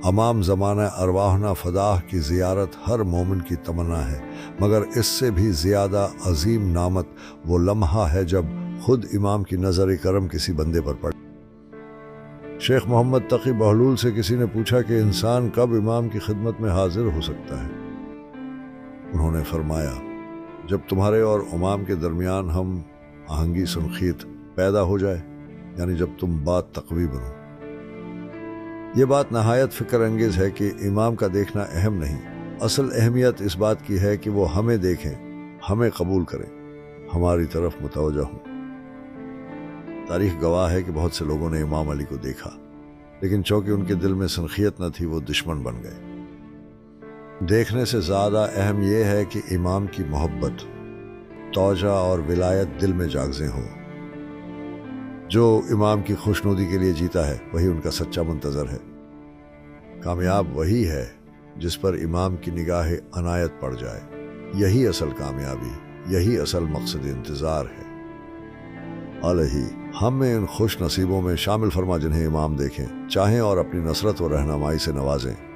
امام زمانہ ارواحنا فداہ کی زیارت ہر مومن کی تمنا ہے، مگر اس سے بھی زیادہ عظیم نعمت وہ لمحہ ہے جب خود امام کی نظر کرم کسی بندے پر پڑے۔ شیخ محمد تقی بہلول سے کسی نے پوچھا کہ انسان کب امام کی خدمت میں حاضر ہو سکتا ہے؟ انہوں نے فرمایا، جب تمہارے اور امام کے درمیان ہم آہنگی سنخیت پیدا ہو جائے، یعنی جب تم بات تقوی بنو۔ یہ بات نہایت فکر انگیز ہے کہ امام کا دیکھنا اہم نہیں، اصل اہمیت اس بات کی ہے کہ وہ ہمیں دیکھیں، ہمیں قبول کریں، ہماری طرف متوجہ ہوں۔ تاریخ گواہ ہے کہ بہت سے لوگوں نے امام علی کو دیکھا، لیکن چونکہ ان کے دل میں سنخیت نہ تھی وہ دشمن بن گئے۔ دیکھنے سے زیادہ اہم یہ ہے کہ امام کی محبت، توجہ اور ولایت دل میں جاگزیں ہو۔ جو امام کی خوشنودی کے لیے جیتا ہے وہی ان کا سچا منتظر ہے۔ کامیاب وہی ہے جس پر امام کی نگاہ عنایت پڑ جائے۔ یہی اصل کامیابی، یہی اصل مقصد انتظار ہے۔ الہی ہمیں ان خوش نصیبوں میں شامل فرما جنہیں امام دیکھیں، چاہیں اور اپنی نصرت و رہنمائی سے نوازیں۔